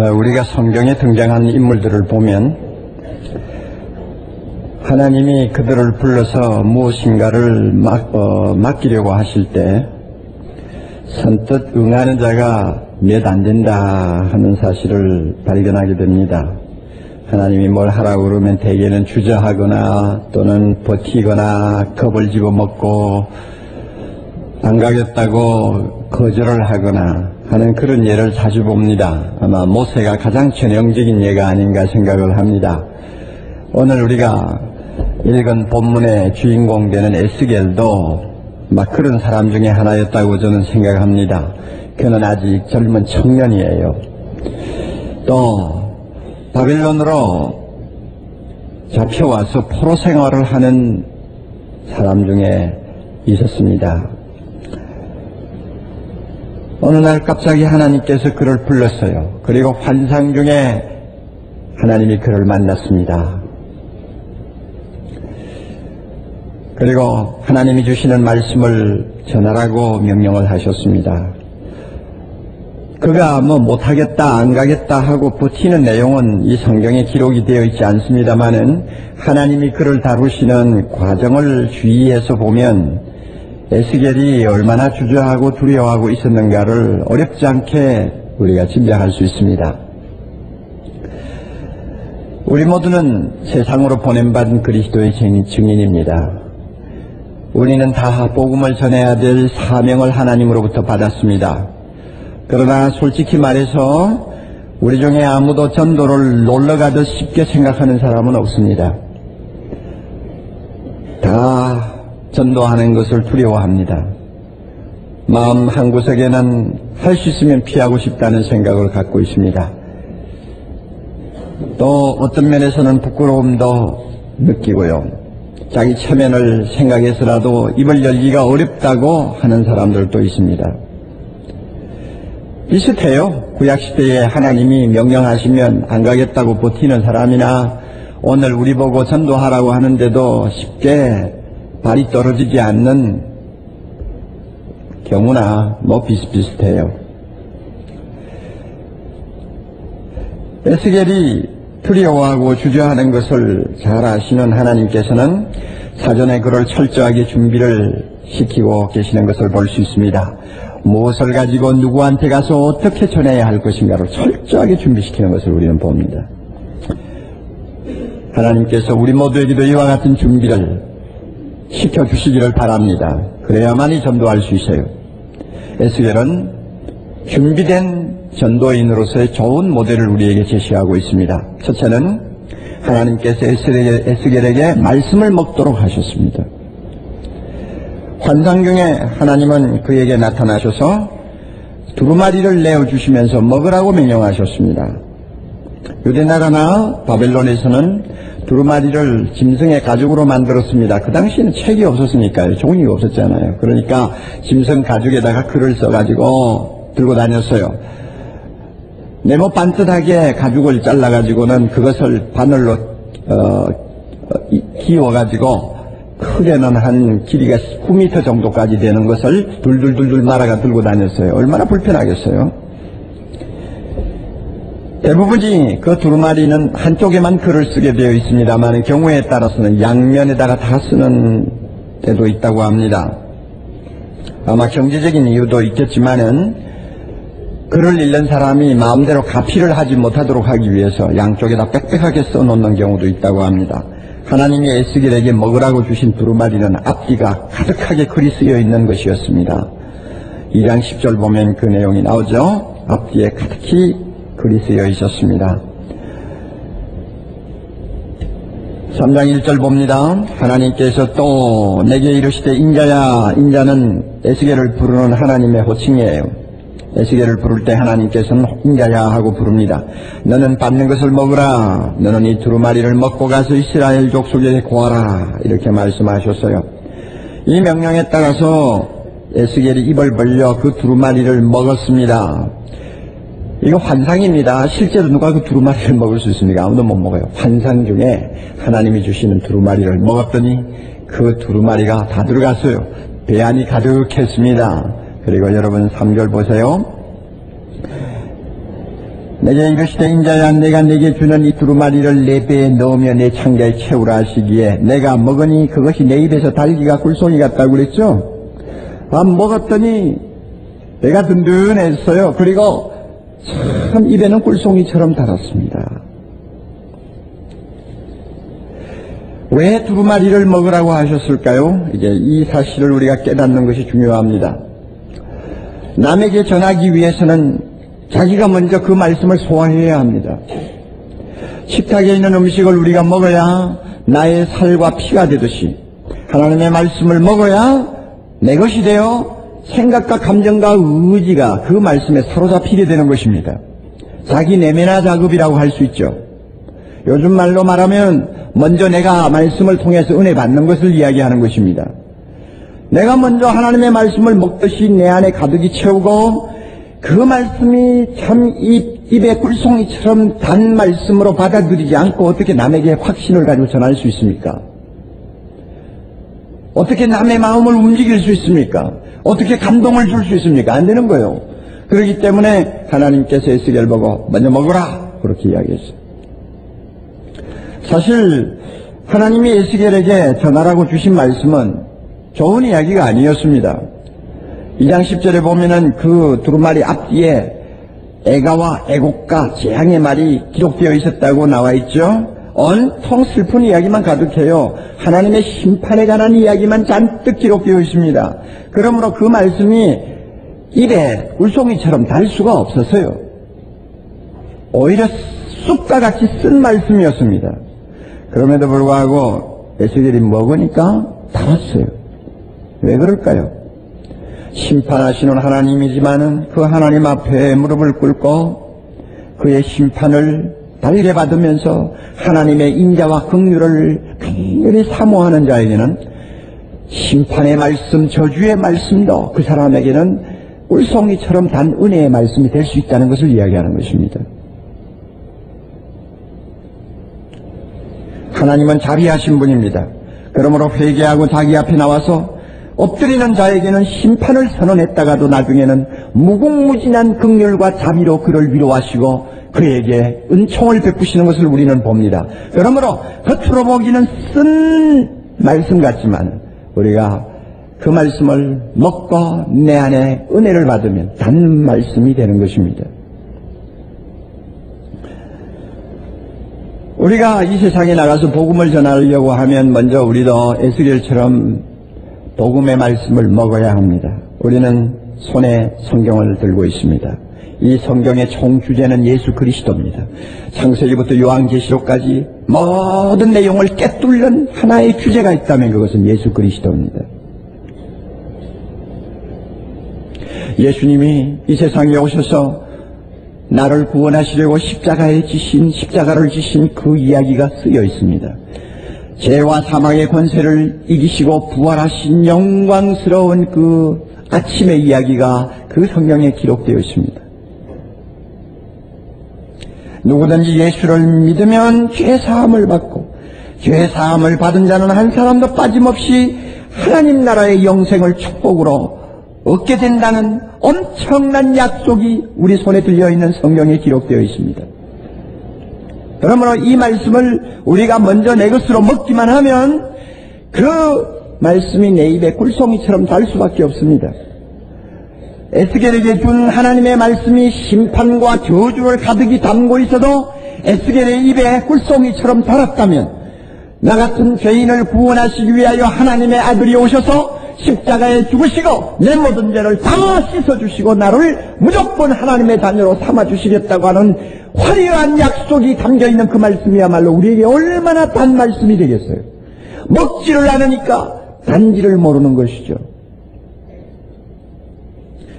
우리가 성경에 등장한 인물들을 보면 하나님이 그들을 불러서 무엇인가를 맡기려고 하실 때 선뜻 응하는 자가 몇 안 된다 하는 사실을 발견하게 됩니다. 하나님이 뭘 하라고 그러면 대개는 주저하거나 또는 버티거나 겁을 집어먹고 안 가겠다고 거절을 하거나 하는 그런 예를 자주 봅니다. 아마 모세가 가장 전형적인 예가 아닌가 생각을 합니다. 오늘 우리가 읽은 본문의 주인공 되는 에스겔도 막 그런 사람 중에 하나였다고 저는 생각합니다. 그는 아직 젊은 청년이에요. 또 바빌론으로 잡혀와서 포로 생활을 하는 사람 중에 있었습니다. 어느 날 갑자기 하나님께서 그를 불렀어요. 그리고 환상 중에 하나님이 그를 만났습니다. 그리고 하나님이 주시는 말씀을 전하라고 명령을 하셨습니다. 그가 못하겠다 안 가겠다 하고 버티는 내용은 이 성경에 기록이 되어 있지 않습니다마는 하나님이 그를 다루시는 과정을 주의해서 보면 에스겔이 얼마나 주저하고 두려워하고 있었는가를 어렵지 않게 우리가 짐작할 수 있습니다. 우리 모두는 세상으로 보냄받은 그리스도의 증인입니다. 우리는 다 복음을 전해야 될 사명을 하나님으로부터 받았습니다. 그러나 솔직히 말해서 우리 중에 아무도 전도를 놀러가듯 쉽게 생각하는 사람은 없습니다. 다 전도하는 것을 두려워합니다. 마음 한구석에는 할 수 있으면 피하고 싶다는 생각을 갖고 있습니다. 또 어떤 면에서는 부끄러움도 느끼고요. 자기 체면을 생각해서라도 입을 열기가 어렵다고 하는 사람들도 있습니다. 비슷해요. 구약시대에 하나님이 명령하시면 안 가겠다고 버티는 사람이나 오늘 우리 보고 전도하라고 하는데도 쉽게 발이 떨어지지 않는 경우나 비슷비슷해요. 에스겔이 두려워하고 주저하는 것을 잘 아시는 하나님께서는 사전에 그를 철저하게 준비를 시키고 계시는 것을 볼 수 있습니다. 무엇을 가지고 누구한테 가서 어떻게 전해야 할 것인가를 철저하게 준비시키는 것을 우리는 봅니다. 하나님께서 우리 모두에게도 이와 같은 준비를 시켜주시기를 바랍니다. 그래야만이 전도할 수 있어요. 에스겔은 준비된 전도인으로서의 좋은 모델을 우리에게 제시하고 있습니다. 첫째는 하나님께서 에스겔에게 말씀을 먹도록 하셨습니다. 환상 중에 하나님은 그에게 나타나셔서 두루마리를 내어주시면서 먹으라고 명령하셨습니다. 유대나라나 바벨론에서는 두루마리를 짐승의 가죽으로 만들었습니다. 그 당시에는 책이 없었으니까요. 종이가 없었잖아요. 그러니까 짐승 가죽에다가 글을 써가지고 들고 다녔어요. 네모 반듯하게 가죽을 잘라가지고는 그것을 바늘로 기워가지고 크게는 한 길이가 9m 정도까지 되는 것을 둘둘둘둘 말아가 들고 다녔어요. 얼마나 불편하겠어요. 대부분이 그 두루마리는 한쪽에만 글을 쓰게 되어 있습니다만 경우에 따라서는 양면에다가 다 쓰는 때도 있다고 합니다. 아마 경제적인 이유도 있겠지만은 글을 읽는 사람이 마음대로 가피를 하지 못하도록 하기 위해서 양쪽에다 빽빽하게 써놓는 경우도 있다고 합니다. 하나님이 에스겔에게 먹으라고 주신 두루마리는 앞뒤가 가득하게 글이 쓰여 있는 것이었습니다. 2장 10절 보면 그 내용이 나오죠. 앞뒤에 가득히 글이 쓰여 있었습니다. 3장 1절 봅니다. 하나님께서 또 내게 이르시되 인자야. 인자는 에스겔을 부르는 하나님의 호칭이에요. 에스겔을 부를 때 하나님께서는 인자야 하고 부릅니다. 너는 받는 것을 먹으라. 너는 이 두루마리를 먹고 가서 이스라엘 족속에게 고하라. 이렇게 말씀하셨어요. 이 명령에 따라서 에스겔이 입을 벌려 그 두루마리를 먹었습니다. 이거 환상입니다. 실제로 누가 그 두루마리를 먹을 수 있습니까? 아무도 못 먹어요. 환상 중에 하나님이 주시는 두루마리를 먹었더니 그 두루마리가 다 들어갔어요. 배 안이 가득했습니다. 그리고 여러분 3절 보세요. 내게 이르시되 인자야 내가 내게 주는 이 두루마리를 내 배에 넣으며 내 창자에 채우라 하시기에 내가 먹으니 그것이 내 입에서 달기가 꿀송이 같다고 그랬죠. 먹었더니 배가 든든했어요. 그리고 참 입에는 꿀송이처럼 달았습니다. 왜 두루마리를 먹으라고 하셨을까요? 이제 이 사실을 우리가 깨닫는 것이 중요합니다. 남에게 전하기 위해서는 자기가 먼저 그 말씀을 소화해야 합니다. 식탁에 있는 음식을 우리가 먹어야 나의 살과 피가 되듯이 하나님의 말씀을 먹어야 내 것이 되어 생각과 감정과 의지가 그 말씀에 사로잡히게 되는 것입니다. 자기 내면화 작업이라고 할 수 있죠. 요즘 말로 말하면 먼저 내가 말씀을 통해서 은혜 받는 것을 이야기하는 것입니다. 내가 먼저 하나님의 말씀을 먹듯이 내 안에 가득히 채우고 그 말씀이 참 입에 꿀송이처럼 단 말씀으로 받아들이지 않고 어떻게 남에게 확신을 가지고 전할 수 있습니까? 어떻게 남의 마음을 움직일 수 있습니까? 어떻게 감동을 줄 수 있습니까? 안 되는 거예요. 그렇기 때문에 하나님께서 에스겔 보고 먼저 먹어라 그렇게 이야기했어요. 사실 하나님이 에스겔에게 전하라고 주신 말씀은 좋은 이야기가 아니었습니다. 2장 10절에 보면은 그 두루마리 앞뒤에 애가와 애곡과 재앙의 말이 기록되어 있었다고 나와 있죠. 온통 슬픈 이야기만 가득해요. 하나님의 심판에 관한 이야기만 잔뜩 기록되어 있습니다. 그러므로 그 말씀이 입에 꿀송이처럼 달 수가 없었어요. 오히려 쑥과 같이 쓴 말씀이었습니다. 그럼에도 불구하고 에스겔이 먹으니까 달았어요. 왜 그럴까요? 심판하시는 하나님이지만은 그 하나님 앞에 무릎을 꿇고 그의 심판을 달게 받으면서 하나님의 인자와 긍휼을 간절히 사모하는 자에게는 심판의 말씀, 저주의 말씀도 그 사람에게는 꿀송이처럼 단 은혜의 말씀이 될 수 있다는 것을 이야기하는 것입니다. 하나님은 자비하신 분입니다. 그러므로 회개하고 자기 앞에 나와서 엎드리는 자에게는 심판을 선언했다가도 나중에는 무궁무진한 긍휼과 자비로 그를 위로하시고 그에게 은총을 베푸시는 것을 우리는 봅니다. 그러므로 겉으로 보기는 쓴 말씀 같지만 우리가 그 말씀을 먹고 내 안에 은혜를 받으면 단 말씀이 되는 것입니다. 우리가 이 세상에 나가서 복음을 전하려고 하면 먼저 우리도 에스겔처럼 복음의 말씀을 먹어야 합니다. 우리는 손에 성경을 들고 있습니다. 이 성경의 총 주제는 예수 그리스도입니다. 창세기부터 요한계시록까지 모든 내용을 꿰뚫는 하나의 주제가 있다면 그것은 예수 그리스도입니다. 예수님이 이 세상에 오셔서 나를 구원하시려고 십자가를 지신 그 이야기가 쓰여 있습니다. 죄와 사망의 권세를 이기시고 부활하신 영광스러운 그 아침의 이야기가 그 성경에 기록되어 있습니다. 누구든지 예수를 믿으면 죄사함을 받고 죄사함을 받은 자는 한 사람도 빠짐없이 하나님 나라의 영생을 축복으로 얻게 된다는 엄청난 약속이 우리 손에 들려있는 성경에 기록되어 있습니다. 그러므로 이 말씀을 우리가 먼저 내 것으로 먹기만 하면 그 말씀이 내 입에 꿀송이처럼 달 수밖에 없습니다. 에스겔에게 준 하나님의 말씀이 심판과 저주를 가득히 담고 있어도 에스겔의 입에 꿀송이처럼 달았다면 나 같은 죄인을 구원하시기 위하여 하나님의 아들이 오셔서 십자가에 죽으시고 내 모든 죄를 다 씻어주시고 나를 무조건 하나님의 자녀로 삼아주시겠다고 하는 화려한 약속이 담겨있는 그 말씀이야말로 우리에게 얼마나 단 말씀이 되겠어요. 먹지를 않으니까 단지를 모르는 것이죠.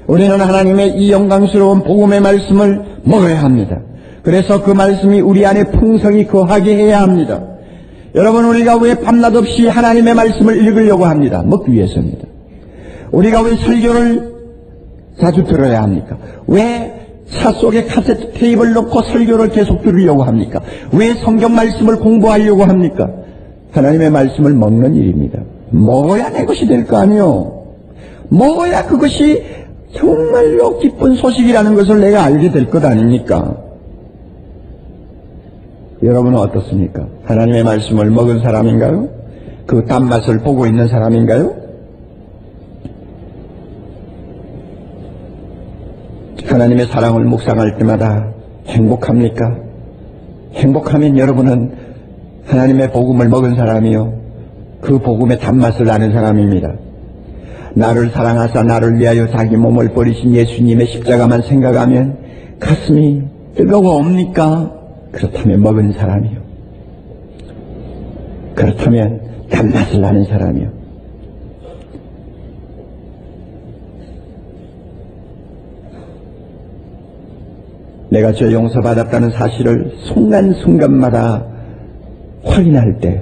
우리는 하나님의 이 영광스러운 복음의 말씀을 먹어야 합니다. 그래서 그 말씀이 우리 안에 풍성히 거하게 해야 합니다. 여러분, 우리가 왜 밤낮 없이 하나님의 말씀을 읽으려고 합니다? 먹기 위해서입니다. 우리가 왜 설교를 자주 들어야 합니까? 왜 차 속에 카세트 테이프를 넣고 설교를 계속 들으려고 합니까? 왜 성경 말씀을 공부하려고 합니까? 하나님의 말씀을 먹는 일입니다. 먹어야 내 것이 될 거 아니요. 먹어야 그것이 정말로 기쁜 소식이라는 것을 내가 알게 될 것 아닙니까? 여러분은 어떻습니까? 하나님의 말씀을 먹은 사람인가요? 그 단맛을 보고 있는 사람인가요? 하나님의 사랑을 묵상할 때마다 행복합니까? 행복하면 여러분은 하나님의 복음을 먹은 사람이요, 그 복음의 단맛을 아는 사람입니다. 나를 사랑하사 나를 위하여 자기 몸을 버리신 예수님의 십자가만 생각하면 가슴이 뜨거워옵니까? 그렇다면 먹은 사람이요, 그렇다면 단맛을 아는 사람이요. 내가 죄 용서받았다는 사실을 순간순간마다 확인할 때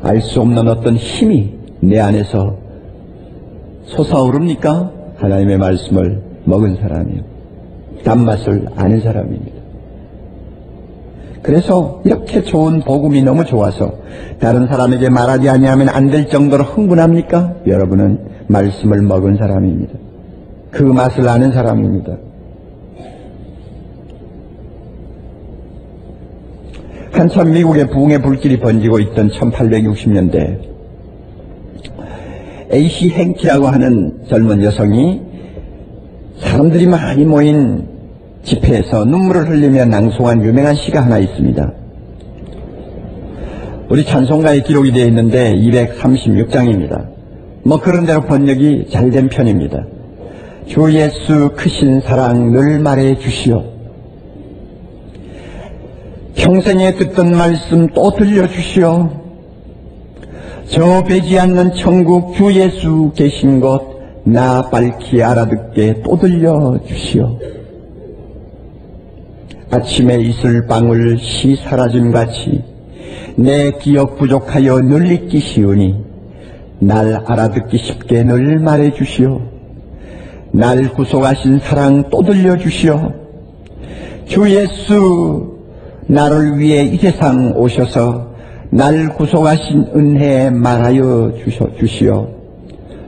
알 수 없는 어떤 힘이 내 안에서 솟아오릅니까? 하나님의 말씀을 먹은 사람이요, 단맛을 아는 사람입니다. 그래서 이렇게 좋은 복음이 너무 좋아서 다른 사람에게 말하지 아니하면 안 될 정도로 흥분합니까? 여러분은 말씀을 먹은 사람입니다. 그 맛을 아는 사람입니다. 한참 미국의 부흥의 불길이 번지고 있던 1860년대 A.C. 행키라고 하는 젊은 여성이 사람들이 많이 모인 집회에서 눈물을 흘리며 낭송한 유명한 시가 하나 있습니다. 우리 찬송가에 기록이 되어 있는데 236장입니다. 그런 대로 번역이 잘 된 편입니다. 주 예수 크신 사랑 늘 말해 주시오. 평생에 듣던 말씀 또 들려주시오. 저 배지 않는 천국 주 예수 계신 곳 나 밝히 알아듣게 또 들려주시오. 아침에 이슬 방울 시 사라짐같이 내 기억 부족하여 늘 잊기 쉬우니 날 알아듣기 쉽게 늘 말해주시오. 날 구속하신 사랑 또 들려주시오. 주 예수 나를 위해 이 세상 오셔서 날 구속하신 은혜에 말하여 주시오.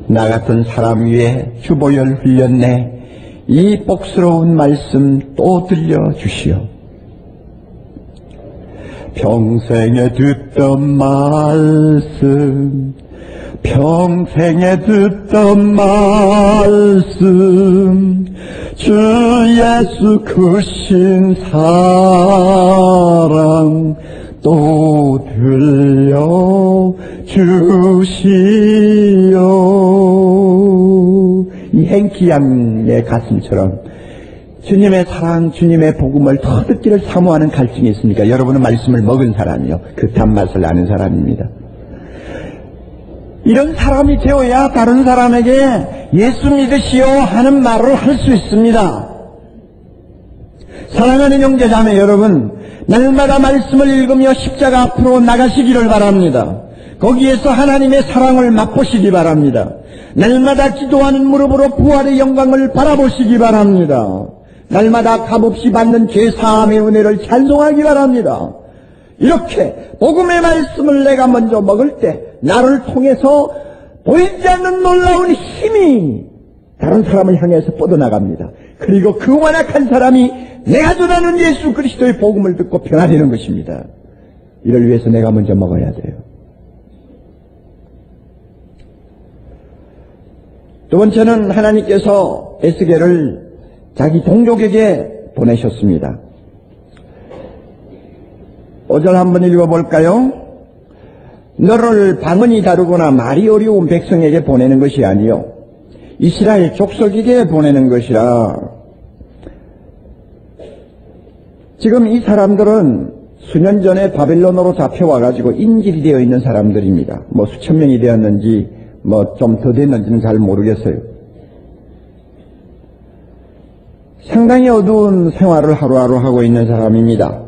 나 같은 사람 위에 주보혈 흘렸네. 이 복스러운 말씀 또 들려주시오. 평생에 듣던 말씀, 평생에 듣던 말씀, 주 예수 크신 사랑 또 들려주시오. 이 행키 양의 가슴처럼 주님의 사랑, 주님의 복음을 더 듣기를 사모하는 갈증이 있으니까 여러분은 말씀을 먹은 사람이요, 그 단맛을 아는 사람입니다. 이런 사람이 되어야 다른 사람에게 예수 믿으시오 하는 말을 할 수 있습니다. 사랑하는 형제자매 여러분, 날마다 말씀을 읽으며 십자가 앞으로 나가시기를 바랍니다. 거기에서 하나님의 사랑을 맛보시기 바랍니다. 날마다 기도하는 무릎으로 부활의 영광을 바라보시기 바랍니다. 날마다 값없이 받는 죄사함의 은혜를 찬송하기 바랍니다. 이렇게 복음의 말씀을 내가 먼저 먹을 때 나를 통해서 보이지 않는 놀라운 힘이 다른 사람을 향해서 뻗어나갑니다. 그리고 그 완악한 사람이 내가 전하는 예수 그리스도의 복음을 듣고 변화되는 것입니다. 이를 위해서 내가 먼저 먹어야 돼요. 두 번째는 하나님께서 에스겔을 자기 동족에게 보내셨습니다. 5절 한번 읽어볼까요? 너를 방언이 다르거나 말이 어려운 백성에게 보내는 것이 아니요 이스라엘 족속에게 보내는 것이라. 지금 이 사람들은 수년 전에 바벨론으로 잡혀와가지고 인질이 되어 있는 사람들입니다. 수천 명이 되었는지 좀 더 됐는지는 잘 모르겠어요. 상당히 어두운 생활을 하루하루 하고 있는 사람입니다.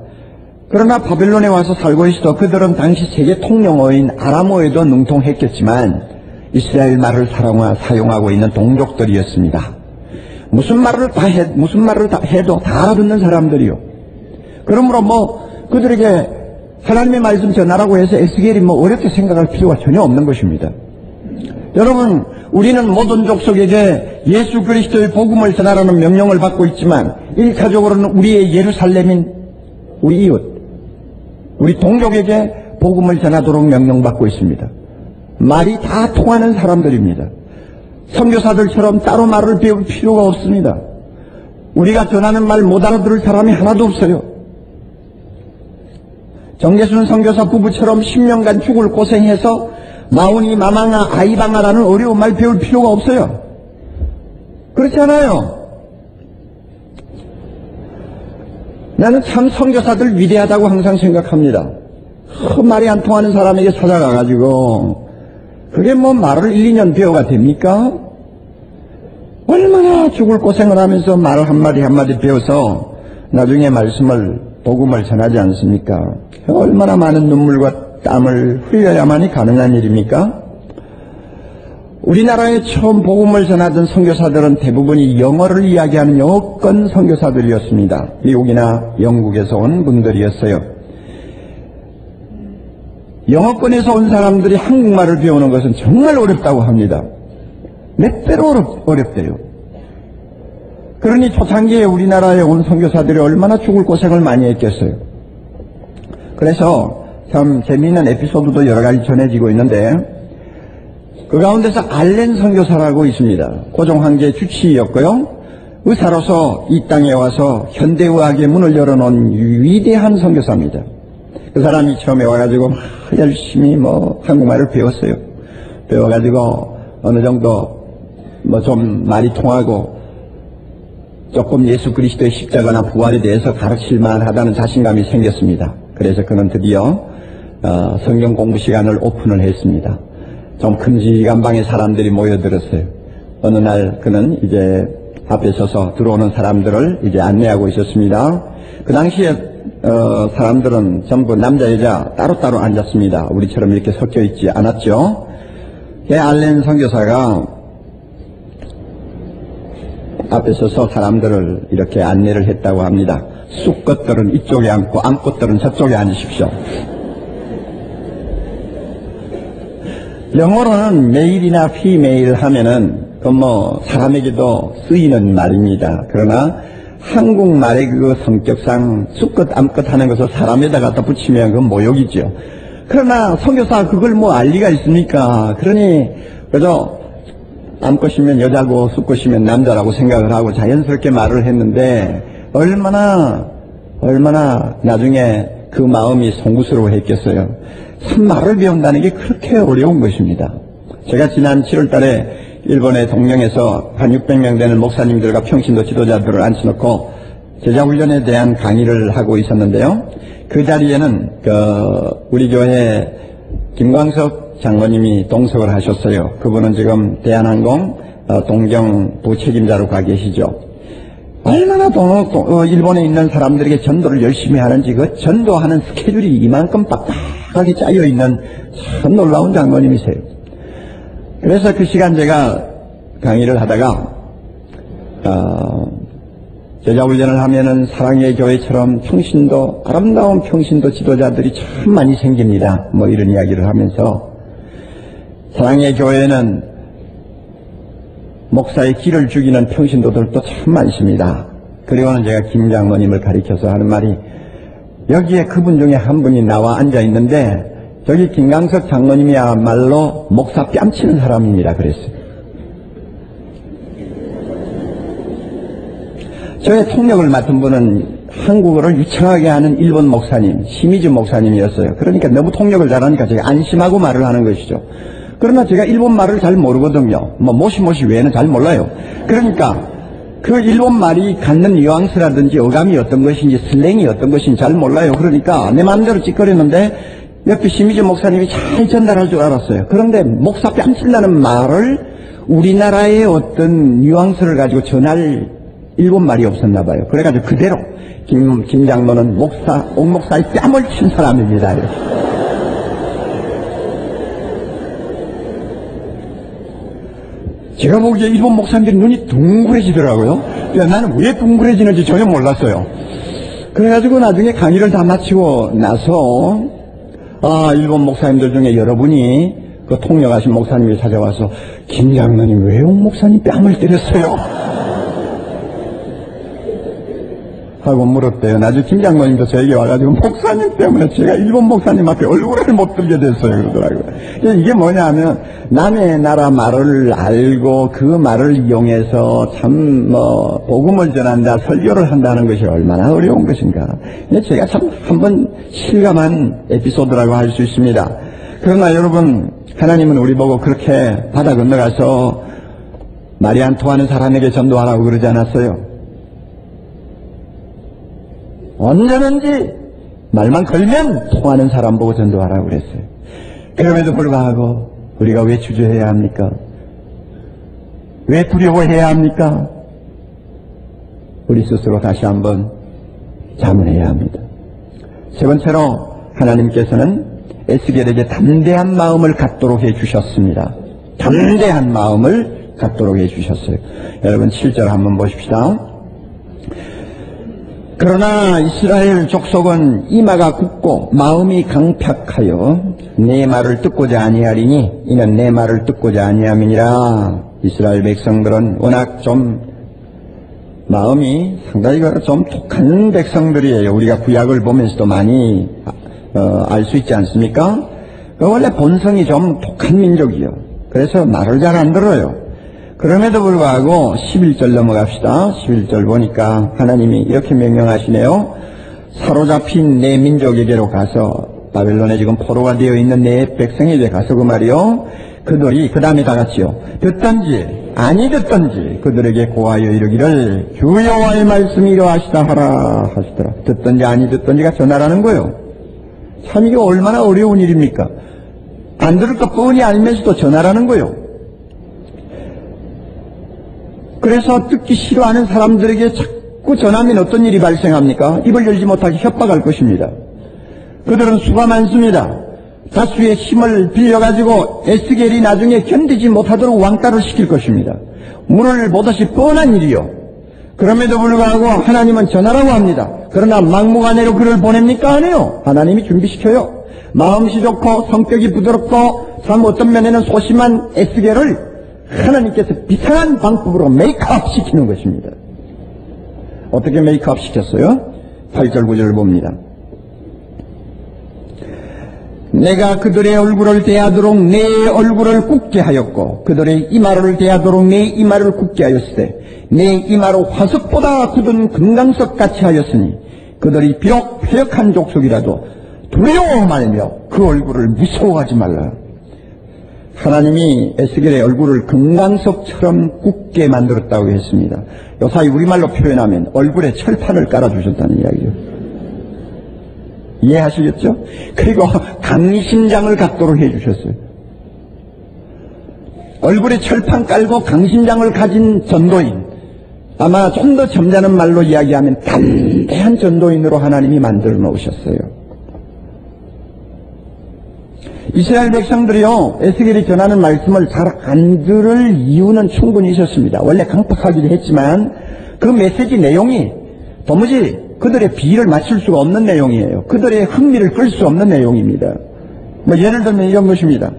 그러나 바벨론에 와서 살고 있어 그들은 당시 세계 통용어인 아람어에도 능통했겠지만 이스라엘 말을 사용하고 있는 동족들이었습니다. 무슨 말을 다 해도 다 알아듣는 사람들이요. 그러므로 그들에게 하나님의 말씀 전하라고 해서 에스겔이 어렵게 생각할 필요가 전혀 없는 것입니다. 여러분, 우리는 모든 족속에게 예수 그리스도의 복음을 전하라는 명령을 받고 있지만 일차적으로는 우리의 예루살렘인 우리 이웃, 우리 동족에게 복음을 전하도록 명령받고 있습니다. 말이 다 통하는 사람들입니다. 선교사들처럼 따로 말을 배울 필요가 없습니다. 우리가 전하는 말 못 알아들을 사람이 하나도 없어요. 정계순 선교사 부부처럼 10년간 죽을 고생해서 마오니, 마망아, 아이방아라는 어려운 말 배울 필요가 없어요. 그렇지 않아요? 나는 참 선교사들 위대하다고 항상 생각합니다. 말이 안 통하는 사람에게 찾아가가지고 그게 뭐 말을 1, 2년 배워가 됩니까? 얼마나 죽을 고생을 하면서 말을 한마디 한마디 배워서 나중에 말씀을, 복음을 전하지 않습니까? 얼마나 많은 눈물과 땀을 흘려야만이 가능한 일입니까? 우리나라에 처음 복음을 전하던 선교사들은 대부분이 영어를 이야기하는 영어권 선교사들이었습니다. 미국이나 영국에서 온 분들이었어요. 영어권에서 온 사람들이 한국말을 배우는 것은 정말 어렵다고 합니다. 몇 배로 어렵대요. 그러니 초창기에 우리나라에 온 선교사들이 얼마나 죽을 고생을 많이 했겠어요. 그래서 참 재미있는 에피소드도 여러 가지 전해지고 있는데, 그 가운데서 알렌 선교사라고 있습니다. 고종 황제의 주치의였고요. 의사로서 이 땅에 와서 현대의학의 문을 열어놓은 위대한 선교사입니다. 그 사람이 처음에 와가지고 열심히 한국말을 배웠어요. 배워가지고 어느 정도 좀 말이 통하고 조금 예수 그리스도의 십자가나 부활에 대해서 가르칠만 하다는 자신감이 생겼습니다. 그래서 그는 드디어 성경 공부 시간을 오픈을 했습니다. 좀 큼직한 방에 사람들이 모여들었어요. 어느 날 그는 이제 앞에 서서 들어오는 사람들을 이제 안내하고 있었습니다. 그 당시에 사람들은 전부 남자 여자 따로따로 앉았습니다. 우리처럼 이렇게 섞여 있지 않았죠. 알렌 선교사가 앞에 서서 사람들을 이렇게 안내를 했다고 합니다. 쑥 것들은 이쪽에 앉고 암 것들은 저쪽에 앉으십시오. 영어로는 메일이나 피메일 하면은 사람에게도 쓰이는 말입니다. 그러나 한국말의 그 성격상 쑥것 암것 하는 것을 사람에다 갖다 붙이면 그건 모욕이죠. 그러나 선교사 그걸 알 리가 있습니까? 그러니 그래서 암것이면 여자고 쑥것이면 남자라고 생각을 하고 자연스럽게 말을 했는데 얼마나 나중에 그 마음이 송구스러워 했겠어요. 참 말을 배운다는 게 그렇게 어려운 것입니다. 제가 지난 7월 달에 일본의 동명에서 한 600명 되는 목사님들과 평신도 지도자들을 앉혀놓고 제자훈련에 대한 강의를 하고 있었는데요. 그 자리에는 우리 교회 김광석 장로님이 동석을 하셨어요. 그분은 지금 대한항공 동경 부책임자로 가 계시죠. 얼마나 일본에 있는 사람들에게 전도를 열심히 하는지 그 전도하는 스케줄이 이만큼 빡빡하게 짜여있는 참 놀라운 장로님이세요. 그래서 그 시간 제가 강의를 하다가 제자훈련을 하면은 사랑의 교회처럼 평신도, 아름다운 평신도 지도자들이 참 많이 생깁니다. 이런 이야기를 하면서 사랑의 교회는 목사의 길을 죽이는 평신도들도 참 많습니다. 그리고는 제가 김 장로님을 가리켜서 하는 말이, 여기에 그분 중에 한 분이 나와 앉아 있는데 저기 김광석 장로님이야말로 목사 뺨치는 사람입니다. 그랬어요. 저의 통역을 맡은 분은 한국어를 유창하게 하는 일본 목사님, 시미즈 목사님이었어요. 그러니까 너무 통역을 잘하니까 제가 안심하고 말을 하는 것이죠. 그러나 제가 일본 말을 잘 모르거든요. 모시모시 외에는 잘 몰라요. 그러니까 그 일본 말이 갖는 뉘앙스라든지 어감이 어떤 것인지 슬랭이 어떤 것인지 잘 몰라요. 그러니까 내 마음대로 찌꺼렸는데 옆에 시미즈 목사님이 잘 전달할 줄 알았어요. 그런데 목사 뺨칠라는 말을 우리나라의 어떤 뉘앙스를 가지고 전할 일본 말이 없었나 봐요. 그래가지고 그대로 김 장로는 옥 목사의 뺨을 친 사람입니다. 제가 보기에 일본 목사님들이 눈이 둥그레지더라고요. 나는 왜 둥그레지는지 전혀 몰랐어요. 그래가지고 나중에 강의를 다 마치고 나서 일본 목사님들 중에 여러분이 그 통역하신 목사님이 찾아와서 김 장로님 왜 옥 목사님 뺨을 때렸어요? 하고 물었대요. 나중에 김 장로님도 저에게 와가지고 목사님 때문에 제가 일본 목사님 앞에 얼굴을 못 들게 됐어요. 그러더라고요. 이게 뭐냐면 남의 나라 말을 알고 그 말을 이용해서 참 복음을 전한다, 설교를 한다는 것이 얼마나 어려운 것인가. 제가 참 한번 실감한 에피소드라고 할 수 있습니다. 그러나 여러분, 하나님은 우리 보고 그렇게 바다 건너가서 말이 안 통하는 사람에게 전도하라고 그러지 않았어요. 언제든지 말만 걸면 통하는 사람 보고 전도하라고 그랬어요. 그럼에도 불구하고 우리가 왜 주저해야 합니까? 왜 두려워해야 합니까? 우리 스스로 다시 한번 자문해야 합니다. 세 번째로 하나님께서는 에스겔에게 담대한 마음을 갖도록 해주셨습니다. 담대한 마음을 갖도록 해주셨어요. 여러분 7절 한번 보십시다. 그러나 이스라엘 족속은 이마가 굳고 마음이 강팍하여 내 말을 듣고자 아니하리니 이는 내 말을 듣고자 아니함이니라. 이스라엘 백성들은 워낙 좀 마음이 상당히 좀 독한 백성들이에요. 우리가 구약을 보면서도 많이 알 수 있지 않습니까? 원래 본성이 좀 독한 민족이요. 그래서 말을 잘 안 들어요. 그럼에도 불구하고 11절 넘어갑시다. 11절 보니까 하나님이 이렇게 명령하시네요. 사로잡힌 내 민족에게로 가서 바벨론에 지금 포로가 되어 있는 내 백성에게 가서 그 말이요. 그들이 그 다음에 다 같이요. 듣든지 아니 듣든지 그들에게 고하여 이르기를 주 여호와의 말씀이 이러하시다 하라 하시더라. 듣든지 아니 듣든지가 전하라는 거예요. 참 이게 얼마나 어려운 일입니까? 안 들을 것 뻔히 알면서도 전하라는 거예요. 그래서 듣기 싫어하는 사람들에게 자꾸 전하면 어떤 일이 발생합니까? 입을 열지 못하게 협박할 것입니다. 그들은 수가 많습니다. 다수의 힘을 빌려가지고 에스겔이 나중에 견디지 못하도록 왕따를 시킬 것입니다. 물을 보듯이 뻔한 일이요. 그럼에도 불구하고 하나님은 전하라고 합니다. 그러나 막무가내로 그를 보냅니까? 안 해요. 하나님이 준비시켜요. 마음씨 좋고 성격이 부드럽고 참 어떤 면에는 소심한 에스겔을 하나님께서 비상한 방법으로 메이크업 시키는 것입니다. 어떻게 메이크업 시켰어요? 8절 9절을 봅니다. 내가 그들의 얼굴을 대하도록 내 얼굴을 굽게 하였고 그들의 이마를 대하도록 내 이마를 굽게 하였으되 내 이마로 화석보다 굳은 금강석 같이 하였으니 그들이 비록 패역한 족속이라도 두려워 말며 그 얼굴을 무서워하지 말라. 하나님이 에스겔의 얼굴을 금강석처럼 굳게 만들었다고 했습니다. 요사이 우리말로 표현하면 얼굴에 철판을 깔아주셨다는 이야기죠. 이해하시겠죠? 그리고 강심장을 갖도록 해주셨어요. 얼굴에 철판 깔고 강심장을 가진 전도인, 아마 좀 더 점잖은 말로 이야기하면 담대한 전도인으로 하나님이 만들어 놓으셨어요. 이스라엘 백성들이요, 에스겔이 전하는 말씀을 잘 안 들을 이유는 충분히 있었습니다. 원래 강팍하기도 했지만 그 메시지 내용이 도무지 그들의 비를 맞출 수가 없는 내용이에요. 그들의 흥미를 끌 수 없는 내용입니다. 예를 들면 이런 것입니다.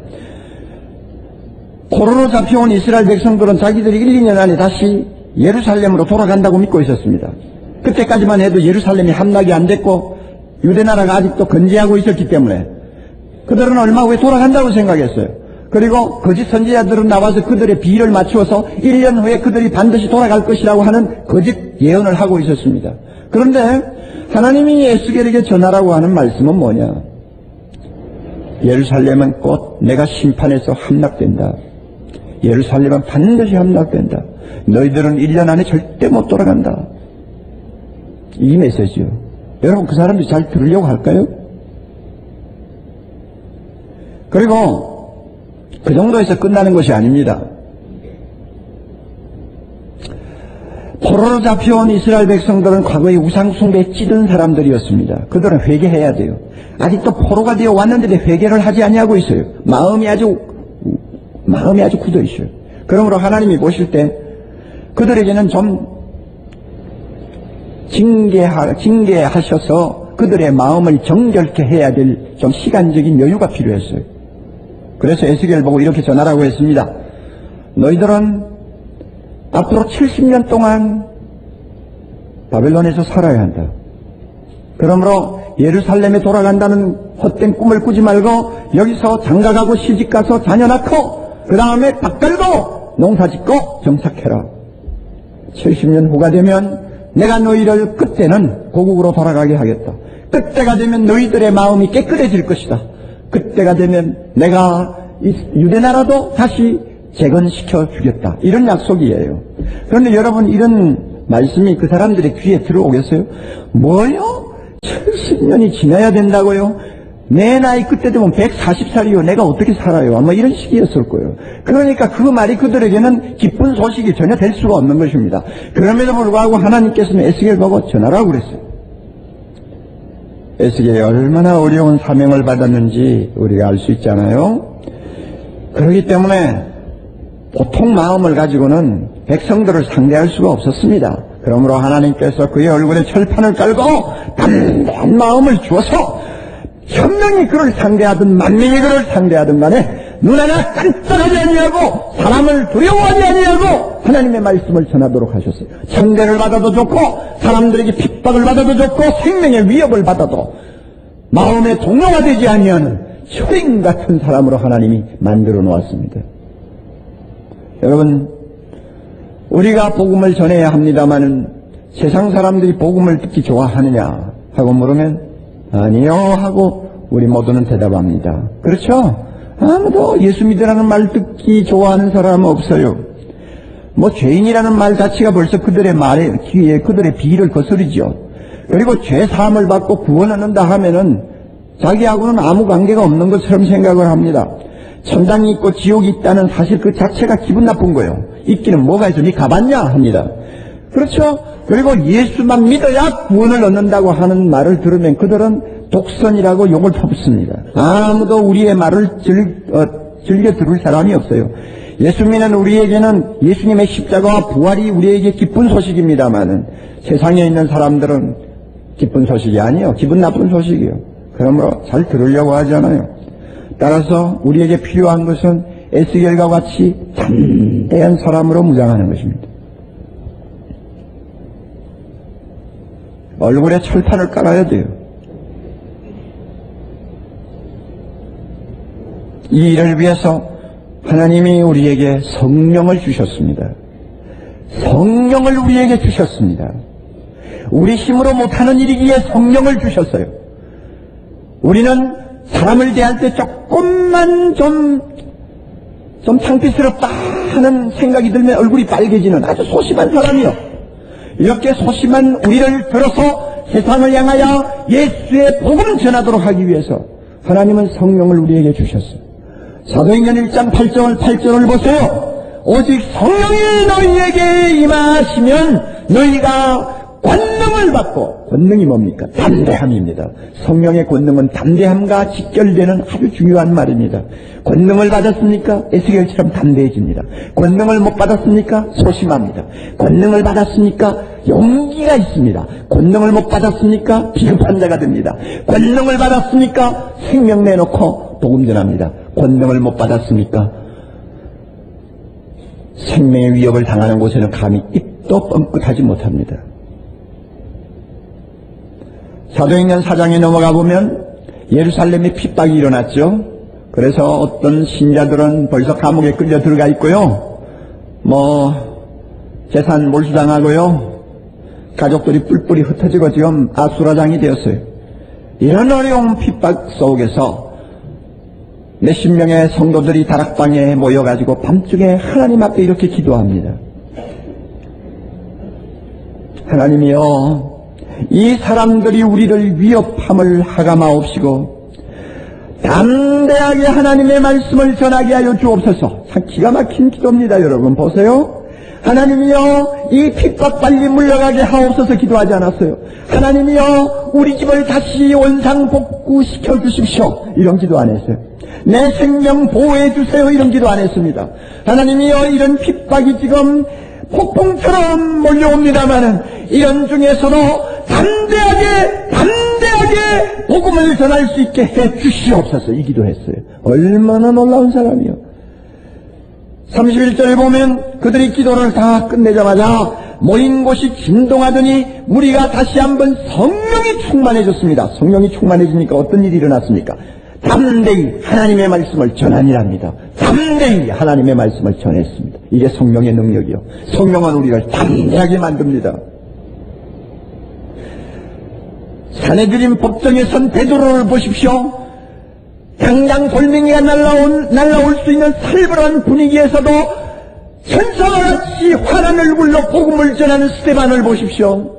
포로로 잡혀온 이스라엘 백성들은 자기들이 1, 2년 안에 다시 예루살렘으로 돌아간다고 믿고 있었습니다. 그때까지만 해도 예루살렘이 함락이 안 됐고 유대나라가 아직도 건재하고 있었기 때문에 그들은 얼마 후에 돌아간다고 생각했어요. 그리고 거짓 선지자들은 나와서 그들의 비를 맞추어서 1년 후에 그들이 반드시 돌아갈 것이라고 하는 거짓 예언을 하고 있었습니다. 그런데 하나님이 에스겔에게 전하라고 하는 말씀은 뭐냐? 예루살렘은 곧 내가 심판해서 함락된다. 예루살렘은 반드시 함락된다. 너희들은 1년 안에 절대 못 돌아간다. 이 메시지요. 여러분 그 사람들이 잘 들으려고 할까요? 그리고 그 정도에서 끝나는 것이 아닙니다. 포로로 잡혀온 이스라엘 백성들은 과거에 우상숭배에 찌든 사람들이었습니다. 그들은 회개해야 돼요. 아직도 포로가 되어 왔는데 회개를 하지 아니하고 있어요. 마음이 아주 굳어 있어요. 그러므로 하나님이 보실 때 그들에게는 좀 징계하셔서 그들의 마음을 정결케 해야 될 좀 시간적인 여유가 필요했어요. 그래서 에스겔을 보고 이렇게 전하라고 했습니다. 너희들은 앞으로 70년 동안 바벨론에서 살아야 한다. 그러므로 예루살렘에 돌아간다는 헛된 꿈을 꾸지 말고 여기서 장가가고 시집가서 자녀 낳고 그 다음에 밭 갈고 농사짓고 정착해라. 70년 후가 되면 내가 너희를 그때는 고국으로 돌아가게 하겠다. 그때가 되면 너희들의 마음이 깨끗해질 것이다. 그때가 되면 내가 이 유대 나라도 다시 재건시켜 주겠다. 이런 약속이에요. 그런데 여러분, 이런 말씀이 그 사람들의 귀에 들어오겠어요? 뭐요? 70년이 지나야 된다고요? 내 나이 그때 되면 140살이요. 내가 어떻게 살아요? 아마 이런 식이었을 거예요. 그러니까 그 말이 그들에게는 기쁜 소식이 전혀 될 수가 없는 것입니다. 그럼에도 불구하고 하나님께서는 에스겔 보고 전하라고 그랬어요. 에스겔이 얼마나 어려운 사명을 받았는지 우리가 알 수 있잖아요. 그렇기 때문에 보통 마음을 가지고는 백성들을 상대할 수가 없었습니다. 그러므로 하나님께서 그의 얼굴에 철판을 깔고 담대한 마음을 주어서 천명이 그를 상대하든 만명이 그를 상대하든 간에 눈 하나 깜짝하지 아니하고 사람을 두려워하지 아니하고 하나님의 말씀을 전하도록 하셨어요. 천대를 받아도 좋고 사람들에게 핍박을 받아도 좋고 생명의 위협을 받아도 마음의 동료가 되지 아니하는 초림 같은 사람으로 하나님이 만들어 놓았습니다. 여러분, 우리가 복음을 전해야 합니다마는 세상 사람들이 복음을 듣기 좋아하느냐 하고 물으면 아니요 하고 우리 모두는 대답합니다. 그렇죠? 아무도 예수 믿으라는 말 듣기 좋아하는 사람은 없어요. 뭐 죄인이라는 말 자체가 벌써 그들의 말에 귀에 그들의 비위를 거스르죠. 그리고 죄 사함을 받고 구원 얻는다 하면은 자기하고는 아무 관계가 없는 것처럼 생각을 합니다. 천당이 있고 지옥이 있다는 사실 그 자체가 기분 나쁜 거예요. 있기는 뭐가 있어? 니 가봤냐? 합니다. 그렇죠? 그리고 예수만 믿어야 구원을 얻는다고 하는 말을 들으면 그들은 독선이라고 욕을 퍼붓습니다. 아무도 우리의 말을 즐겨 들을 사람이 없어요. 예수 믿는 우리에게는 예수님의 십자가와 부활이 우리에게 기쁜 소식입니다만은 세상에 있는 사람들은 기쁜 소식이 아니에요. 기분 나쁜 소식이에요. 그러므로 잘 들으려고 하지 않아요. 따라서 우리에게 필요한 것은 에스겔과 같이 담대한 사람으로 무장하는 것입니다. 얼굴에 철판을 깔아야 돼요. 이 일을 위해서 하나님이 우리에게 성령을 주셨습니다. 성령을 우리에게 주셨습니다. 우리 힘으로 못하는 일이기에 성령을 주셨어요. 우리는 사람을 대할 때 조금만 좀 창피스럽다 하는 생각이 들면 얼굴이 빨개지는 아주 소심한 사람이요. 이렇게 소심한 우리를 들어서 세상을 향하여 예수의 복음을 전하도록 하기 위해서 하나님은 성령을 우리에게 주셨어요. 사도행전 1장 8절을 보세요. 오직 성령이 너희에게 임하시면 너희가 권능을 받고, 권능이 뭡니까? 담대함입니다. 성령의 권능은 담대함과 직결되는 아주 중요한 말입니다. 권능을 받았습니까? 에스겔처럼 담대해집니다. 권능을 못 받았습니까? 소심합니다. 권능을 받았습니까? 용기가 있습니다. 권능을 못 받았습니까? 비겁한 자가 됩니다. 권능을 받았습니까? 생명 내놓고 복음 전합니다. 권능을 못 받았습니까? 생명의 위협을 당하는 곳에는 감히 입도 뻥끗하지 못합니다. 사도행전 4장에 넘어가 보면 예루살렘에 핍박이 일어났죠. 그래서 어떤 신자들은 벌써 감옥에 끌려 들어가 있고요. 재산 몰수당하고요. 가족들이 뿔뿔이 흩어지고 지금 아수라장이 되었어요. 이런 어려운 핍박 속에서 몇십 명의 성도들이 다락방에 모여가지고 밤중에 하나님 앞에 이렇게 기도합니다. 하나님이여, 이 사람들이 우리를 위협함을 하가마옵시고 담대하게 하나님의 말씀을 전하게 하여 주옵소서. 참 기가 막힌 기도입니다. 여러분 보세요. 하나님이여, 이 핍박 빨리 물러가게 하옵소서 기도하지 않았어요. 하나님이여, 우리 집을 다시 원상복구시켜 주십시오. 이런 기도 안 했어요. 내 생명 보호해 주세요. 이런 기도 안 했습니다. 하나님이여, 이런 핍박이 지금 폭풍처럼 몰려옵니다마는 이런 중에서도 담대하게 복음을 전할 수 있게 해 주시옵소서. 이 기도했어요. 얼마나 놀라운 사람이요. 31절에 보면 그들이 기도를 다 끝내자마자 모인 곳이 진동하더니 무리가 다시 한번 성령이 충만해졌습니다. 성령이 충만해지니까 어떤 일이 일어났습니까? 담대히 하나님의 말씀을 전하니랍니다. 담대히 하나님의 말씀을 전했습니다. 이게 성령의 능력이요. 성령은 우리를 담대하게 만듭니다. 사내들인 법정에 선 베드로를 보십시오. 당장 돌멩이가 날라올 수 있는 살벌한 분위기에서도 천사와 같이 환한 얼굴로 복음을 전하는 스데반을 보십시오.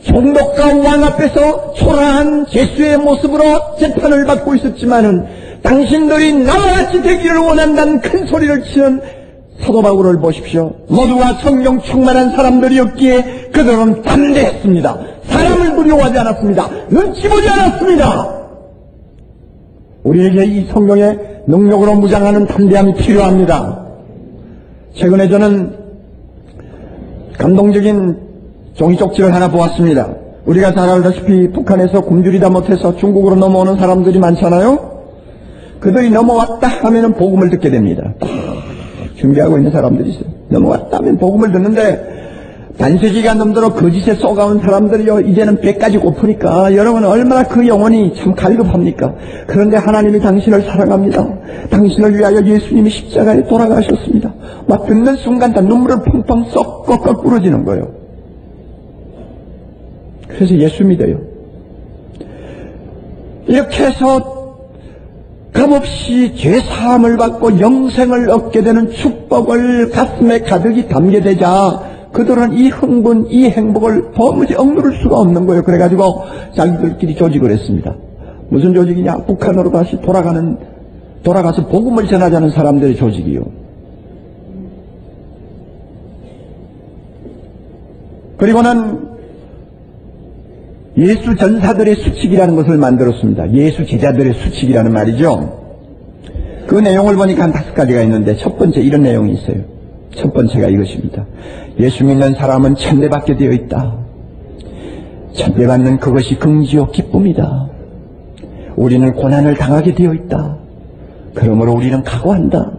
총독과 왕 앞에서 초라한 죄수의 모습으로 재판을 받고 있었지만은 당신들이 나와 같이 되기를 원한다는 큰 소리를 치는 사도 바울을 보십시오. 모두가 성령 충만한 사람들이었기에 그들은 담대했습니다. 사람을 두려워하지 않았습니다. 눈치 보지 않았습니다. 우리에게 이 성령의 능력으로 무장하는 담대함이 필요합니다. 최근에 저는 감동적인 종이 쪽지를 하나 보았습니다. 우리가 잘 알다시피 북한에서 굶주리다 못해서 중국으로 넘어오는 사람들이 많잖아요. 그들이 넘어왔다 하면은 복음을 듣게 됩니다. 준비하고 있는 사람들이 있어요. 넘어왔다 하면 복음을 듣는데 반세기가 넘도록 거짓에 쏘가온 사람들이요, 이제는 배까지 고프니까 여러분 얼마나 그 영혼이 참 갈급합니까? 그런데 하나님이 당신을 사랑합니다. 당신을 위하여 예수님이 십자가에 돌아가셨습니다. 막 듣는 순간 다 눈물을 펑펑 쏙 꺾어 부러지는 거예요. 그래서 예수 믿어요. 이렇게 해서 값없이 죄사함을 받고 영생을 얻게 되는 축복을 가슴에 가득히 담게 되자 그들은 이 흥분, 이 행복을 도무지 억누를 수가 없는 거예요. 그래가지고 자기들끼리 조직을 했습니다. 무슨 조직이냐? 북한으로 다시 돌아가서 복음을 전하자는 사람들의 조직이요. 그리고는 예수 전사들의 수칙이라는 것을 만들었습니다. 예수 제자들의 수칙이라는 말이죠. 그 내용을 보니까 한 5가지가 있는데 첫 번째 이런 내용이 있어요. 첫 번째가 이것입니다. 예수 믿는 사람은 천대받게 되어 있다. 천대받는 그것이 긍지요 기쁨이다. 우리는 고난을 당하게 되어 있다. 그러므로 우리는 각오한다.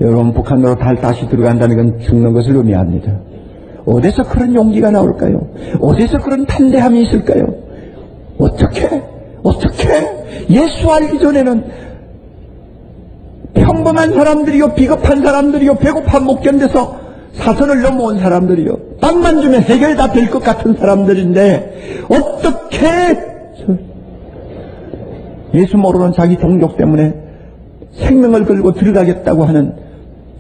여러분, 북한으로 다시 들어간다는 건 죽는 것을 의미합니다. 어디서 그런 용기가 나올까요? 어디서 그런 담대함이 있을까요? 어떻게 예수 알기 전에는 평범한 사람들이요, 비겁한 사람들이요, 배고파 못 견뎌서 사선을 넘어온 사람들이요, 빵만 주면 해결 다 될 것 같은 사람들인데 어떻게 예수 모르는 자기 동족 때문에 생명을 걸고 들어가겠다고 하는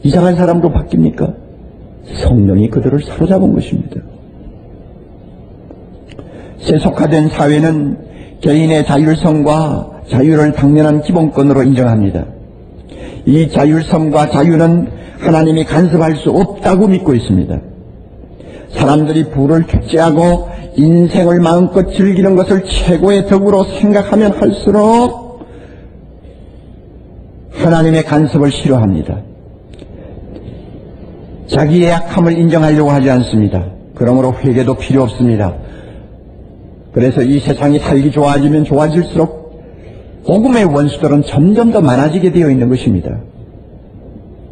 이상한 사람으로 바뀝니까? 성령이 그들을 사로잡은 것입니다. 세속화된 사회는 개인의 자율성과 자유를 당연한 기본권으로 인정합니다. 이 자율성과 자유는 하나님이 간섭할 수 없다고 믿고 있습니다. 사람들이 부를 축제하고 인생을 마음껏 즐기는 것을 최고의 덕으로 생각하면 할수록 하나님의 간섭을 싫어합니다. 자기의 약함을 인정하려고 하지 않습니다. 그러므로 회개도 필요 없습니다. 그래서 이 세상이 살기 좋아지면 좋아질수록 복음의 원수들은 점점 더 많아지게 되어 있는 것입니다.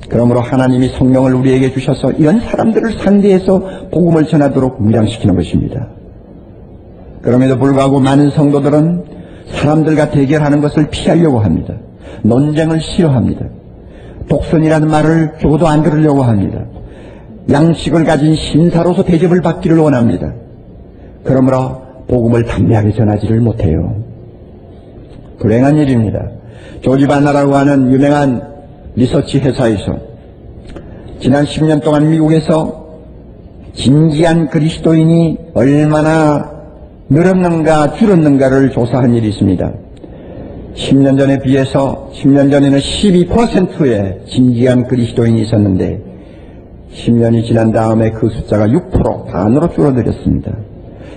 그러므로 하나님이 성령을 우리에게 주셔서 이런 사람들을 상대해서 복음을 전하도록 무장시키는 것입니다. 그럼에도 불구하고 많은 성도들은 사람들과 대결하는 것을 피하려고 합니다. 논쟁을 싫어합니다. 독선이라는 말을 죽어도 안 들으려고 합니다. 양식을 가진 신사로서 대접을 받기를 원합니다. 그러므로 복음을 담대하게 전하지를 못해요. 불행한 일입니다. 조지 바나라고 하는 유명한 리서치 회사에서 지난 10년 동안 미국에서 진지한 그리스도인이 얼마나 늘었는가 줄었는가를 조사한 일이 있습니다. 10년 전에 비해서 10년 전에는 12%의 진지한 그리스도인이 있었는데 10년이 지난 다음에 그 숫자가 6% 반으로 줄어들었습니다.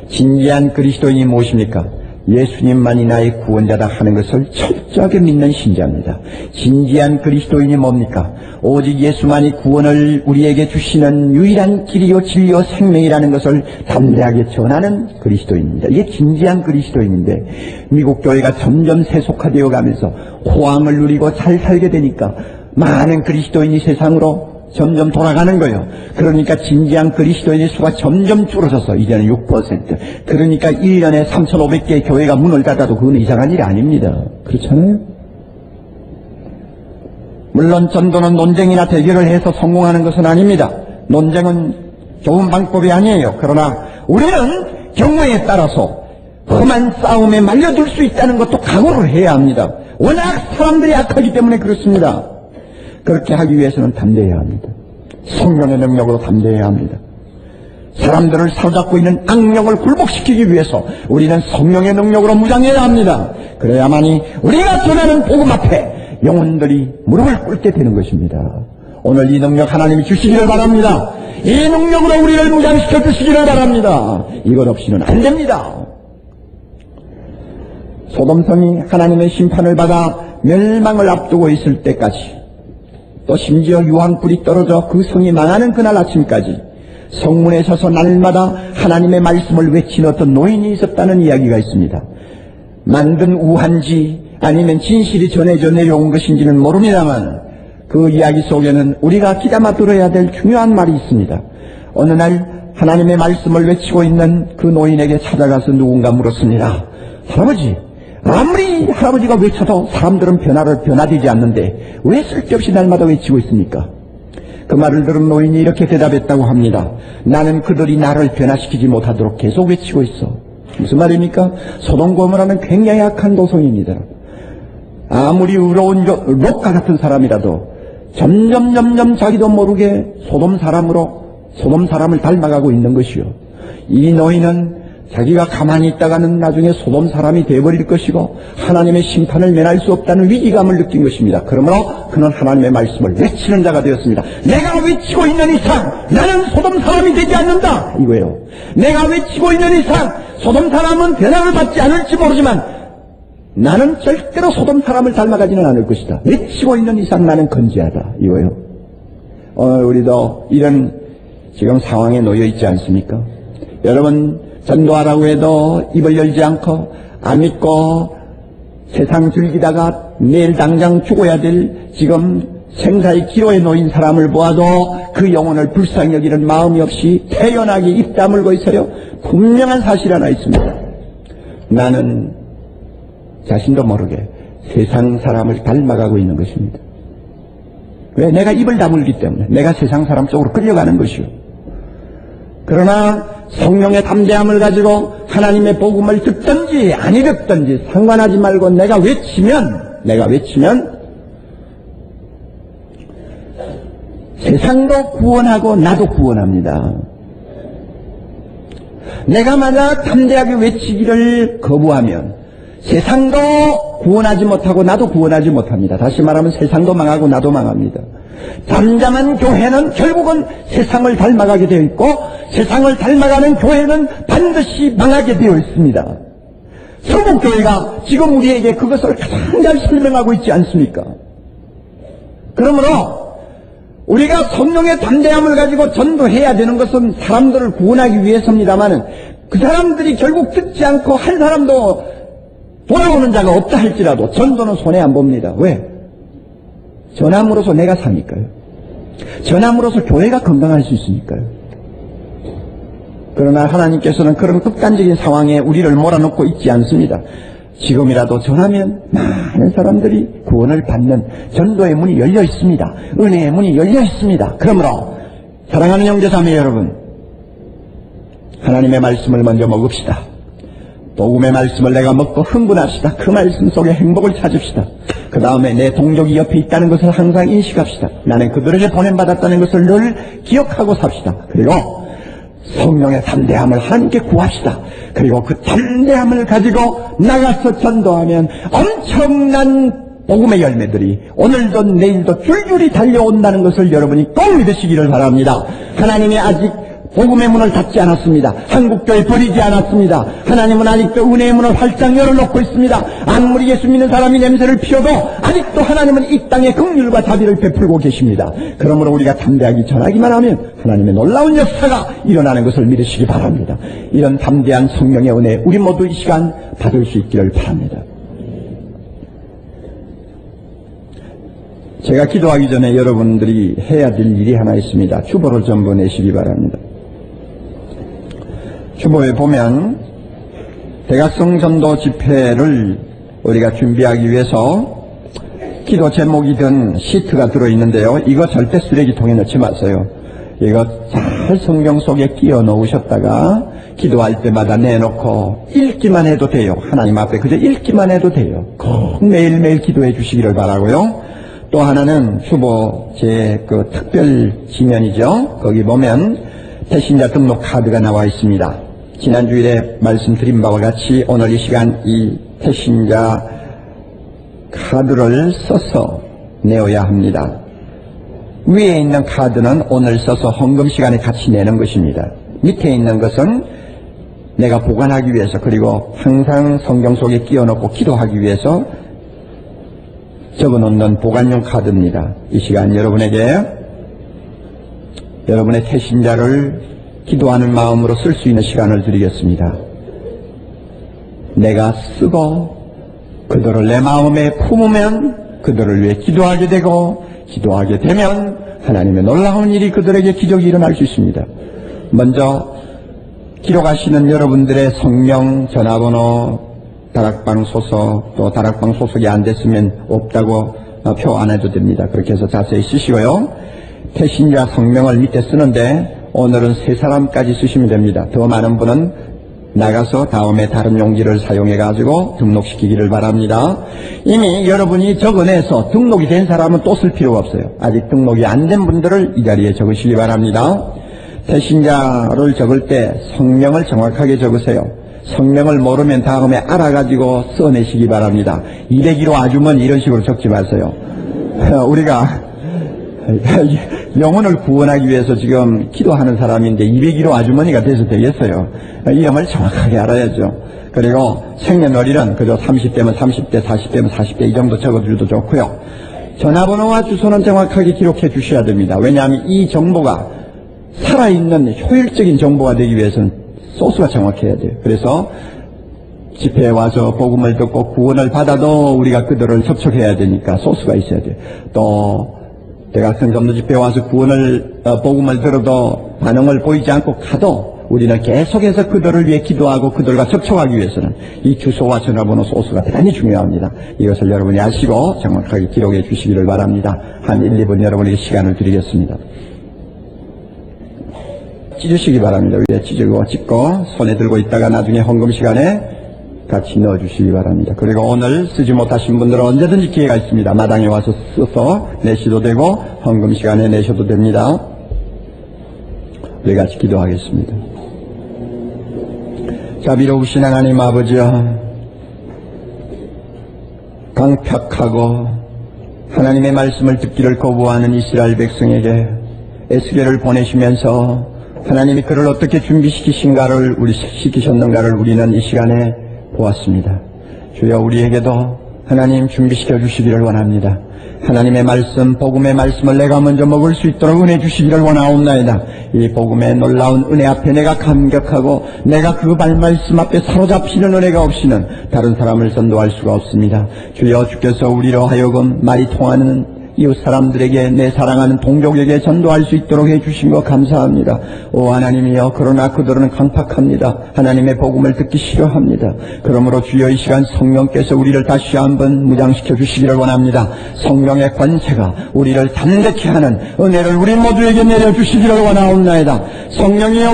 진지한 그리스도인이 무엇입니까? 예수님만이 나의 구원자다 하는 것을 철저하게 믿는 신자입니다. 진지한 그리스도인이 뭡니까? 오직 예수만이 구원을 우리에게 주시는 유일한 길이요 진리요 생명이라는 것을 담대하게 전하는 그리스도인입니다. 이게 진지한 그리스도인인데 미국 교회가 점점 세속화되어 가면서 호황을 누리고 잘 살게 되니까 많은 그리스도인이 세상으로 점점 돌아가는 거예요. 그러니까 진지한 그리스도인의 수가 점점 줄어져서 이제는 6%. 그러니까 1년에 3,500개의 교회가 문을 닫아도 그건 이상한 일이 아닙니다. 그렇잖아요? 물론 전도는 논쟁이나 대결을 해서 성공하는 것은 아닙니다. 논쟁은 좋은 방법이 아니에요. 그러나 우리는 경우에 따라서 험한 싸움에 말려들 수 있다는 것도 각오를 해야 합니다. 워낙 사람들이 악하기 때문에 그렇습니다. 그렇게 하기 위해서는 담대해야 합니다. 성령의 능력으로 담대해야 합니다. 사람들을 사로잡고 있는 악령을 굴복시키기 위해서 우리는 성령의 능력으로 무장해야 합니다. 그래야만이 우리가 전하는 복음 앞에 영혼들이 무릎을 꿇게 되는 것입니다. 오늘 이 능력 하나님이 주시기를 바랍니다. 이 능력으로 우리를 무장시켜 주시기를 바랍니다. 이것 없이는 안 됩니다. 소돔성이 하나님의 심판을 받아 멸망을 앞두고 있을 때까지, 또 심지어 유황불이 떨어져 그 성이 망하는 그날 아침까지 성문에 서서 날마다 하나님의 말씀을 외치는 어떤 노인이 있었다는 이야기가 있습니다. 만든 우한지 아니면 진실이 전해져 내려온 것인지는 모릅니다만 그 이야기 속에는 우리가 귀담아 들어야 될 중요한 말이 있습니다. 어느 날 하나님의 말씀을 외치고 있는 그 노인에게 찾아가서 누군가 물었습니다. 할아버지, 아무리 할아버지가 외쳐도 사람들은 변화되지 않는데 왜 쓸데없이 날마다 외치고 있습니까? 그 말을 들은 노인이 이렇게 대답했다고 합니다. 나는 그들이 나를 변화시키지 못하도록 계속 외치고 있어. 무슨 말입니까? 소돔 고모라는 굉장히 악한 도성입니다. 아무리 의로운 롯과 같은 사람이라도 점점 자기도 모르게 소돔 사람을 닮아가고 있는 것이요. 이 노인은 자기가 가만히 있다가는 나중에 소돔 사람이 되어버릴 것이고 하나님의 심판을 면할 수 없다는 위기감을 느낀 것입니다. 그러므로 그는 하나님의 말씀을 외치는 자가 되었습니다. 내가 외치고 있는 이상 나는 소돔 사람이 되지 않는다 이거예요. 내가 외치고 있는 이상 소돔 사람은 변화를 받지 않을지 모르지만 나는 절대로 소돔 사람을 닮아가지는 않을 것이다. 외치고 있는 이상 나는 건재하다 이거예요. 우리도 이런 지금 상황에 놓여 있지 않습니까? 여러분, 전도하라고 해도 입을 열지 않고 안 믿고 세상 즐기다가 내일 당장 죽어야 될 지금 생사의 기로에 놓인 사람을 보아도 그 영혼을 불쌍히 여기는 마음이 없이 태연하게 입 다물고 있어요. 분명한 사실 하나 있습니다. 나는 자신도 모르게 세상 사람을 닮아가고 있는 것입니다. 왜? 내가 입을 다물기 때문에 내가 세상 사람 쪽으로 끌려가는 것이요. 그러나 성령의 담대함을 가지고 하나님의 복음을 듣든지 아니 듣든지 상관하지 말고 내가 외치면 세상도 구원하고 나도 구원합니다. 내가 만약 담대하게 외치기를 거부하면 세상도 구원하지 못하고 나도 구원하지 못합니다. 다시 말하면 세상도 망하고 나도 망합니다. 잠잠한 교회는 결국은 세상을 닮아가게 되어 있고 세상을 닮아가는 교회는 반드시 망하게 되어 있습니다. 서북교회가 지금 우리에게 그것을 가장 잘 설명하고 있지 않습니까? 그러므로 우리가 성령의 담대함을 가지고 전도해야 되는 것은 사람들을 구원하기 위해서입니다마는 그 사람들이 결국 듣지 않고 한 사람도 돌아오는 자가 없다 할지라도 전도는 손해 안 봅니다. 왜? 전함으로써 내가 사니까요. 전함으로써 교회가 건강할 수 있으니까요. 그러나 하나님께서는 그런 극단적인 상황에 우리를 몰아넣고 있지 않습니다. 지금이라도 전하면 많은 사람들이 구원을 받는 전도의 문이 열려 있습니다. 은혜의 문이 열려 있습니다. 그러므로 사랑하는 형제자매 여러분, 하나님의 말씀을 먼저 먹읍시다. 복음의 말씀을 내가 먹고 흥분합시다. 그 말씀 속에 행복을 찾읍시다. 그 다음에 내 동족이 옆에 있다는 것을 항상 인식합시다. 나는 그들에게 보냄받았다는 것을 늘 기억하고 삽시다. 그리고 성령의 담대함을 하나님께 구합시다. 그리고 그 담대함을 가지고 나가서 전도하면 엄청난 복음의 열매들이 오늘도 내일도 줄줄이 달려온다는 것을 여러분이 꼭 믿으시기를 바랍니다. 하나님이 아직 복음의 문을 닫지 않았습니다. 한국교회 버리지 않았습니다. 하나님은 아직도 은혜의 문을 활짝 열어놓고 있습니다. 아무리 예수 믿는 사람이 냄새를 피워도 아직도 하나님은 이 땅에 긍휼과 자비를 베풀고 계십니다. 그러므로 우리가 담대하게 전하기만 하면 하나님의 놀라운 역사가 일어나는 것을 믿으시기 바랍니다. 이런 담대한 성령의 은혜 우리 모두 이 시간 받을 수 있기를 바랍니다. 제가 기도하기 전에 여러분들이 해야 될 일이 하나 있습니다. 주보를 전부 내시기 바랍니다. 주보에 보면 대각성 전도 집회를 우리가 준비하기 위해서 기도 제목이 든 시트가 들어있는데요. 이거 절대 쓰레기통에 넣지 마세요. 이거 잘 성경 속에 끼워 넣으셨다가 기도할 때마다 내놓고 읽기만 해도 돼요. 하나님 앞에 그저 읽기만 해도 돼요. 꼭 매일매일 기도해 주시기를 바라고요. 또 하나는 주보 제 특별 지면이죠. 거기 보면 태신자 등록 카드가 나와 있습니다. 지난 주일에 말씀드린 바와 같이 오늘 이 시간 이 태신자 카드를 써서 내어야 합니다. 위에 있는 카드는 오늘 써서 헌금 시간에 같이 내는 것입니다. 밑에 있는 것은 내가 보관하기 위해서 그리고 항상 성경 속에 끼워넣고 기도하기 위해서 적어놓는 보관용 카드입니다. 이 시간 여러분에게 여러분의 태신자를 기도하는 마음으로 쓸 수 있는 시간을 드리겠습니다. 내가 쓰고 그들을 내 마음에 품으면 그들을 위해 기도하게 되고 기도하게 되면 하나님의 놀라운 일이 그들에게 기적이 일어날 수 있습니다. 먼저 기록하시는 여러분들의 성명, 전화번호, 다락방 소속, 또 다락방 소속이 안 됐으면 없다고 표 안 해도 됩니다. 그렇게 해서 자세히 쓰시고요. 태신자 성명을 밑에 쓰는데 오늘은 3사람까지 쓰시면 됩니다. 더 많은 분은 나가서 다음에 다른 용지를 사용해 가지고 등록시키기를 바랍니다. 이미 여러분이 적어내서 등록이 된 사람은 또 쓸 필요가 없어요. 아직 등록이 안 된 분들을 이 자리에 적으시기 바랍니다. 태신자를 적을 때 성명을 정확하게 적으세요. 성명을 모르면 다음에 알아가지고 써내시기 바랍니다. 201호 아주머니 이런 식으로 적지 마세요. 우리가 영혼을 구원하기 위해서 지금 기도하는 사람인데 201호 아주머니가 돼서 되겠어요. 이름을 정확하게 알아야죠. 그리고 생년월일은 그저 30대면 30대, 40대면 40대 이 정도 적어줘도 좋고요. 전화번호와 주소는 정확하게 기록해 주셔야 됩니다. 왜냐하면 이 정보가 살아있는 효율적인 정보가 되기 위해서는 소스가 정확해야 돼요. 그래서 집회에 와서 복음을 듣고 구원을 받아도 우리가 그들을 접촉해야 되니까 소스가 있어야 돼요. 또 대각성 전도 집회에 와서 복음을 들어도 반응을 보이지 않고 가도 우리는 계속해서 그들을 위해 기도하고 그들과 접촉하기 위해서는 이 주소와 전화번호 소스가 대단히 중요합니다. 이것을 여러분이 아시고 정확하게 기록해 주시기를 바랍니다. 한 1, 2분 여러분에게 시간을 드리겠습니다. 찢으시기 바랍니다. 위에 찍고 손에 들고 있다가 나중에 헌금 시간에 같이 넣어주시기 바랍니다. 그리고 오늘 쓰지 못하신 분들은 언제든지 기회가 있습니다. 마당에 와서 써서 내셔도 되고 헌금 시간에 내셔도 됩니다. 우리 같이 기도하겠습니다. 자비로우신 하나님 아버지여, 강팍하고 하나님의 말씀을 듣기를 거부하는 이스라엘 백성에게 에스겔을 보내시면서 하나님이 그를 어떻게 준비시키신가를 시키셨는가를 우리는 이 시간에 보았습니다. 주여 우리에게도 하나님 준비시켜 주시기를 원합니다. 하나님의 말씀, 복음의 말씀을 내가 먼저 먹을 수 있도록 은혜 주시기를 원하옵나이다. 이 복음의 놀라운 은혜 앞에 내가 감격하고 내가 그 말씀 앞에 사로잡히는 은혜가 없이는 다른 사람을 선도할 수가 없습니다. 주여 주께서 우리로 하여금 말이 통하는 이웃 사람들에게 내 사랑하는 동족에게 전도할 수 있도록 해주신 것 감사합니다. 오 하나님이여, 그러나 그들은 강팍합니다. 하나님의 복음을 듣기 싫어합니다. 그러므로 주여 이 시간 성령께서 우리를 다시 한번 무장시켜 주시기를 원합니다. 성령의 권세가 우리를 담대케 하는 은혜를 우리 모두에게 내려주시기를 원하옵나이다. 성령이여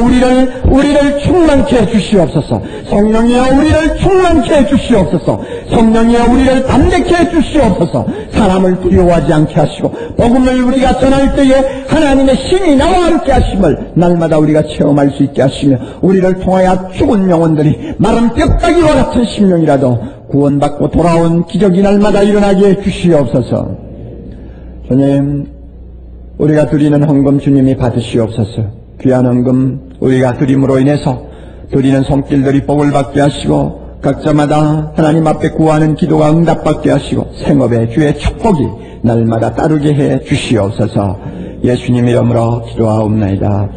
우리를 충만케 해주시옵소서. 성령이여 우리를 충만케 해주시옵소서. 성령이여 우리를 담대케 해주시옵소서. 사람을 두려워하지 않게 하시고 복음을 우리가 전할 때에 하나님의 신이 나와 함께 하심을 날마다 우리가 체험할 수 있게 하시며 우리를 통하여 죽은 영혼들이 마른 뼈다귀와 같은 심령이라도 구원받고 돌아온 기적이 날마다 일어나게 해주시옵소서. 주님, 우리가 드리는 헌금 주님이 받으시옵소서. 귀한 헌금 우리가 드림으로 인해서 드리는 손길들이 복을 받게 하시고 각자마다 하나님 앞에 구하는 기도가 응답받게 하시고 생업의 주의 축복이 날마다 따르게 해 주시옵소서. 예수님 이름으로 기도하옵나이다.